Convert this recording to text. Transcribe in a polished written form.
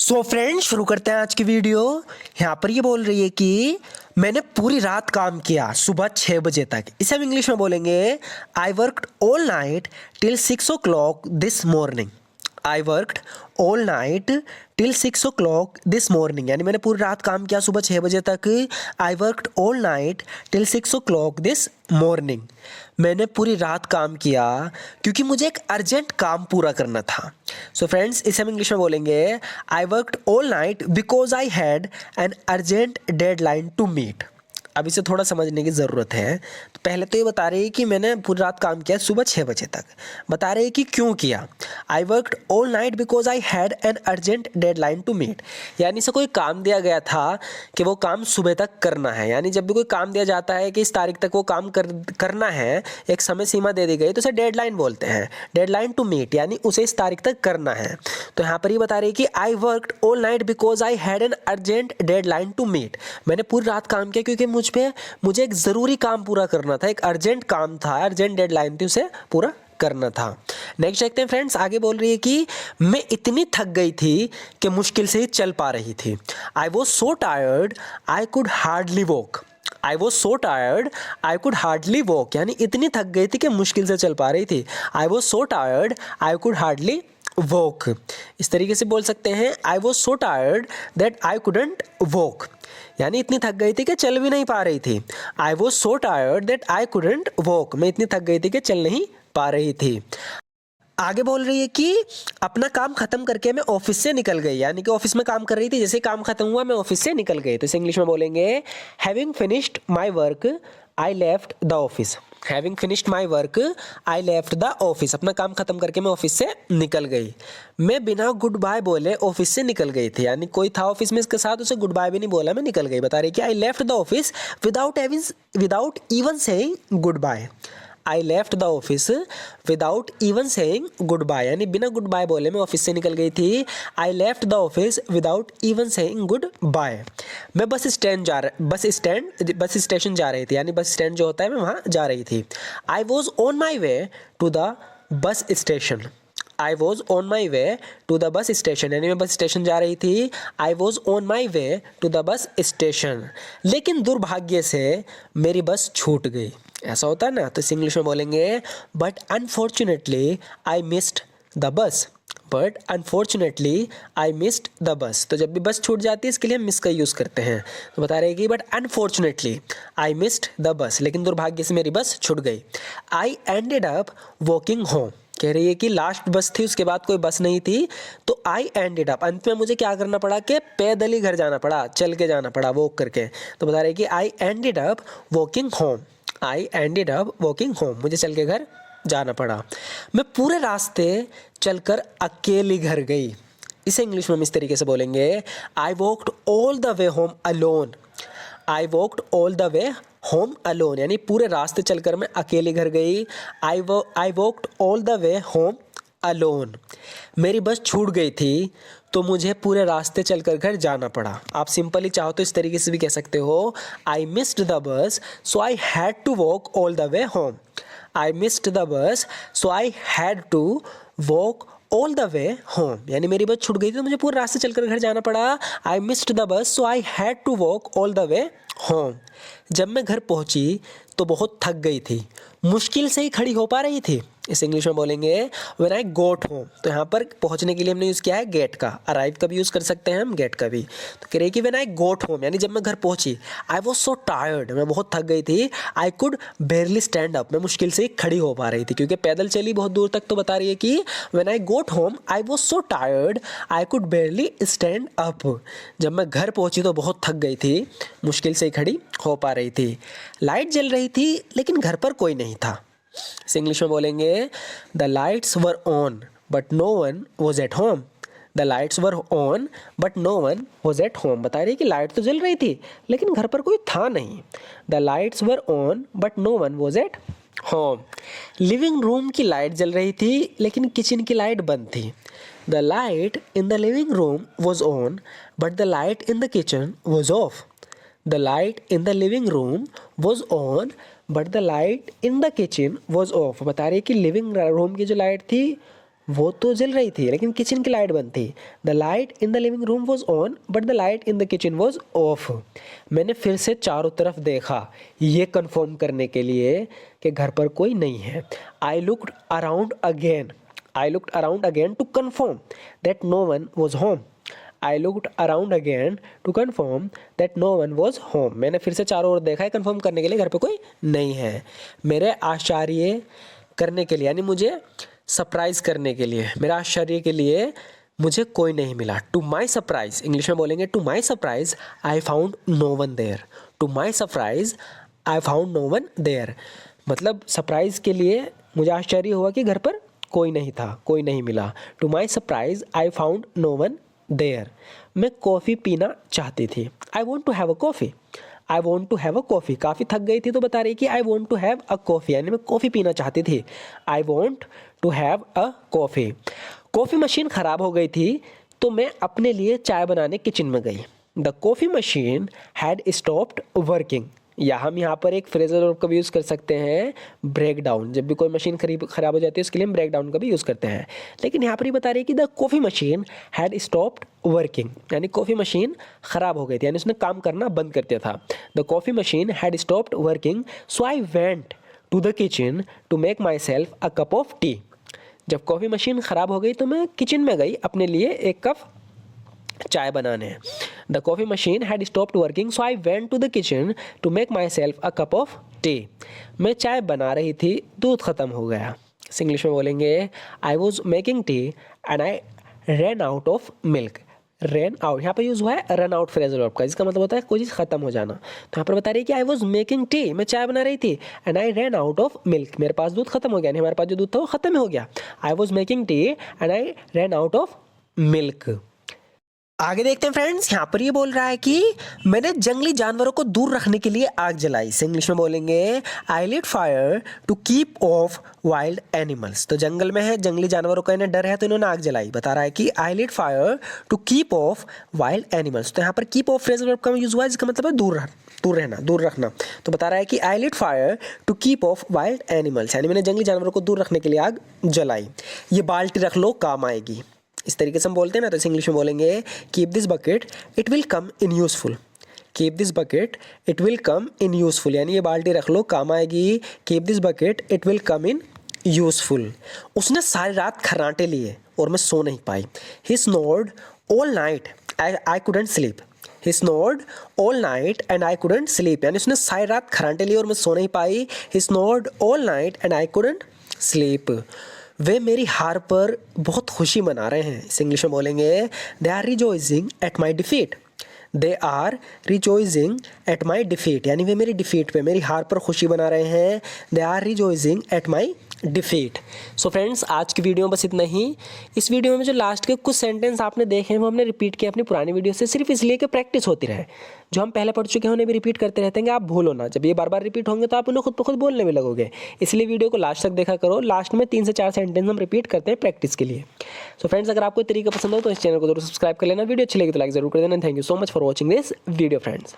So friends शुरू करते हैं आज की वीडियो। यहाँ पर ये बोल रही है कि मैंने पूरी रात काम किया सुबह 6 बजे तक। इसे हम इंग्लिश में बोलेंगे I worked all night till 6 o'clock this morning. I worked all night till 6 o'clock this morning, यानी मैंने पूरी रात काम किया सुबह 6 बजे तक। आई worked all night till 6 o'clock this morning. मैंने पूरी रात काम किया क्योंकि मुझे एक अर्जेंट काम पूरा करना था। सो फ्रेंड्स इसे हम इंग्लिश में बोलेंगे I worked all night because I had an urgent deadline to meet. अब इसे थोड़ा समझने की ज़रूरत है। तो पहले तो ये बता रही है कि मैंने पूरी रात काम किया सुबह 6 बजे तक। बता रही है कि क्यों किया। I worked all night because I had an urgent deadline to meet, यानी इसे कोई काम दिया गया था कि वो काम सुबह तक करना है। यानी जब भी कोई काम दिया जाता है कि इस तारीख तक वो काम करना है, एक समय सीमा दे दी गई, तो उसे डेडलाइन बोलते हैं। डेडलाइन टू मीट यानी उसे इस तारीख तक करना है। तो यहाँ पर ये बता रही है कि I worked all night because I had an urgent deadline to meet. मैंने पूरी रात काम किया क्योंकि मुझे एक ज़रूरी काम पूरा करना था, एक अर्जेंट काम था, अर्जेंट डेडलाइन थी, उसे पूरा करना था। नेक्स्ट देखते हैं फ्रेंड्स, आगे बोल रही है कि मैं इतनी थक गई थी कि मुश्किल से ही चल पा रही थी। I was so tired I could hardly walk. I was so tired I could hardly walk, यानी इतनी थक गई थी कि मुश्किल से चल पा रही थी। I was so tired I could hardly walk. इस तरीके से बोल सकते हैं आई was so tired that I couldn't walk, यानी इतनी थक गई थी कि चल भी नहीं पा रही थी। I was so tired that I couldn't walk, मैं इतनी थक गई थी कि चल नहीं पा रही थी। आगे बोल रही है कि अपना काम खत्म करके मैं ऑफिस से निकल गई, यानी कि ऑफिस में काम कर रही थी, जैसे काम खत्म हुआ मैं ऑफिस से निकल गई। तो इसे इंग्लिश में बोलेंगे having finished my work I left the office. Having finished my work I left the office, अपना काम खत्म करके मैं ऑफिस से निकल गई। मैं बिना गुड बाय बोले ऑफिस से निकल गई थी, यानी कोई था ऑफिस में इसके साथ, उसे गुड बाय भी नहीं बोला, मैं निकल गई। बता रही कि I left the office without even saying goodbye. I left the office without even saying goodbye, यानी बिना गुड बाय बोले मैं ऑफिस से निकल गई थी। I left the office without even saying goodbye. मैं बस स्टेशन जा रही थी, यानी बस स्टैंड जो होता है मैं वहाँ जा रही थी। I was on my way to the bus station. I was on my way to the bus station, यानी मैं बस स्टेशन जा रही थी। I was on my way to the bus station, लेकिन दुर्भाग्य से मेरी बस छूट गई। ऐसा होता है ना, तो इस इंग्लिश में बोलेंगे but unfortunately I missed the बस। But unfortunately I missed the बस, तो जब भी बस छूट जाती है इसके लिए हम मिस का यूज़ करते हैं। तो बता रहे कि but unfortunately I missed the बस, लेकिन दुर्भाग्य से मेरी बस छूट गई। I ended up walking home, कह रही है कि लास्ट बस थी, उसके बाद कोई बस नहीं थी, तो आई एंडेड अप, अंत में मुझे क्या करना पड़ा कि पैदल ही घर जाना पड़ा, चल के जाना पड़ा, वॉक करके। तो बता रहे कि I ended up walking home. I ended up walking home, मुझे चल के घर जाना पड़ा। मैं पूरे रास्ते चलकर अकेली घर गई। इसे इंग्लिश में हम इस तरीके से बोलेंगे I walked all the way home alone. I walked all the way home alone, यानी पूरे रास्ते चलकर मैं अकेली घर गई। I walked all the way home alone. मेरी बस छूट गई थी तो मुझे पूरे रास्ते चलकर घर जाना पड़ा। आप सिंपली चाहो तो इस तरीके से भी कह सकते हो आई missed the bus so I had to walk all the way home. I missed the bus so I had to walk all the way home, यानी मेरी बस छूट गई थी तो मुझे पूरे रास्ते चलकर घर जाना पड़ा। आई missed the bus so I had to walk all the way home. जब मैं घर पहुंची तो बहुत थक गई थी, मुश्किल से ही खड़ी हो पा रही थी। इस इंग्लिश में बोलेंगे व्हेन आई गोट होम। तो यहाँ पर पहुँचने के लिए हमने यूज़ किया है गेट का, अराइव का भी यूज़ कर सकते हैं हम, गेट का भी। तो कह रही है कि व्हेन आई गोट होम, यानी जब मैं घर पहुँची। आई वॉज सो टायर्ड, मैं बहुत थक गई थी। आई कुड बेयरली स्टैंड अप, मैं मुश्किल से खड़ी हो पा रही थी क्योंकि पैदल चली बहुत दूर तक। तो बता रही है कि when I got home I was so tired I could barely stand up. जब मैं घर पहुँची तो बहुत थक गई थी, मुश्किल से खड़ी हो पा रही थी। लाइट जल रही थी लेकिन घर पर कोई नहीं था। इस इंग्लिश में बोलेंगे the lights were on but no one was at home. The lights were on but no one was at home, बता रही है कि लाइट तो जल रही थी लेकिन घर पर कोई था नहीं। The lights were on but no one was at home. Living room की लाइट जल रही थी लेकिन किचन की लाइट बंद थी। The light in the living room was on but the light in the kitchen was off. The light in the living room was on but the light in the kitchen was off, बता रही है कि living room की जो light थी वो तो जल रही थी लेकिन किचन की लाइट बंद थी। The light in the living room was on but the light in the kitchen was of. मैंने फिर से चारों तरफ देखा ये कन्फर्म करने के लिए कि घर पर कोई नहीं है। I looked around again to confirm that no one was home. I looked around again to confirm that no one was home. मैंने फिर से चारों ओर देखा है कन्फर्म करने के लिए घर पे कोई नहीं है। मेरे आश्चर्य करने के लिए यानी मुझे सरप्राइज करने के लिए, मेरा आश्चर्य के लिए मुझे कोई नहीं मिला। टू माई सरप्राइज, इंग्लिश में बोलेंगे to my surprise I found no one there. To my surprise I found no one there, मतलब सरप्राइज के लिए मुझे आश्चर्य हुआ कि घर पर कोई नहीं था, कोई नहीं मिला। To my surprise I found no one there. मैं कॉफ़ी पीना चाहती थी। I want to have a coffee. I want to have a coffee, काफ़ी थक गई थी तो बता रही कि I want to have a coffee, यानी मैं कॉफ़ी पीना चाहती थी। I want to have a coffee. Coffee machine ख़राब हो गई थी तो मैं अपने लिए चाय बनाने किचन में गई। The coffee machine had stopped working, या हम यहाँ पर एक फ्रेजल वर्ब का भी यूज़ कर सकते हैं ब्रेक डाउन। जब भी कोई मशीन ख़राब हो जाती है उसके लिए हम ब्रेक डाउन का भी यूज़ करते हैं। लेकिन यहाँ पर ये बता रही है कि the coffee machine had stopped working, यानी कॉफ़ी मशीन ख़राब हो गई थी, यानी उसने काम करना बंद कर दिया था। The coffee machine had stopped working so I went to the kitchen to make myself a cup of tea. जब कॉफ़ी मशीन ख़राब हो गई तो मैं किचन में गई अपने लिए एक कप चाय बनाने। The coffee machine had stopped working so I went to the kitchen to make myself a cup of tea. मैं चाय बना रही थी, दूध ख़त्म हो गया। इंग्लिश में बोलेंगे I was making tea and I run out of milk. Run out यहाँ पर यूज़ हुआ है रन आउट फ्रेजल वर्ब का, जिसका मतलब होता है कोई चीज़ ख़त्म हो जाना। तो यहाँ पर बता रही है कि आई वॉज मेकिंग टी, मैं चाय बना रही थी, and I run out of milk, मेरे पास दूध खत्म हो गया, नहीं हमारे पास जो दूध था वो ख़त्म हो गया। I was making tea and I run out of milk. आगे देखते हैं फ्रेंड्स, यहाँ पर ये बोल रहा है कि मैंने जंगली जानवरों को दूर रखने के लिए आग जलाई। इसे इंग्लिश में बोलेंगे I lit fire to keep off wild animals. तो जंगल में है, जंगली जानवरों का इन्हें डर है तो इन्होंने आग जलाई। बता रहा है कि I lit fire to keep off wild animals. तो यहाँ पर कीप ऑफ फ्रेजल वर्ब का यूज हुआ है जिसका मतलब है दूर रहना, दूर रखना। तो बता रहा है कि I lit fire to keep off wild animals, यानी मैंने जंगली जानवरों को दूर रखने के लिए आग जलाई। ये बाल्टी रख लो, काम आएगी, इस तरीके से हम बोलते हैं ना। तो इंग्लिश में बोलेंगे keep this bucket it will come in useful. Keep this bucket it will come in useful, यानी ये बाल्टी रख लो, काम आएगी। Keep this bucket it will come in useful. उसने सारी रात खर्राटे लिए और मैं सो नहीं पाई। He snored all night I couldn't sleep. He snored all night and I couldn't sleep, यानी उसने सारी रात खर्राटे लिए और मैं सो नहीं पाई। He snored all night and I couldn't sleep. वे मेरी हार पर बहुत खुशी मना रहे हैं। इस इंग्लिश में बोलेंगे they are rejoicing at my defeat. They are rejoicing at my defeat, यानी वे मेरी डिफीट पे, मेरी हार पर खुशी मना रहे हैं। They are rejoicing at my defeat. So friends, आज की वीडियो में बस इतना ही। इस वीडियो में जो लास्ट के कुछ सेंटेंस आपने देखे हैं वो हमने रिपीट किए अपनी पुरानी वीडियो से, सिर्फ इसलिए कि प्रैक्टिस होती रहे। जो हम पहले पढ़ चुके हैं उन्हें भी रिपीट करते रहते हैं, आप भूलो ना। जब ये बार बार रिपीट होंगे तो आप उन्हें खुद ब खुद बोलने में लगोगे, इसलिए वीडियो को लास्ट तक देखा करो। लास्ट में 3 से 4 सेंटेंस हम रिपीट करते हैं प्रैक्टिस के लिए। सो फ्रेंड्स, अगर आपको तरीका पसंद हो तो इस चैनल को जरूर सब्सक्राइब कर लेना, वीडियो अच्छी लगी तो लाइक जरूर कर देना। Thank you so much for watching this video friends.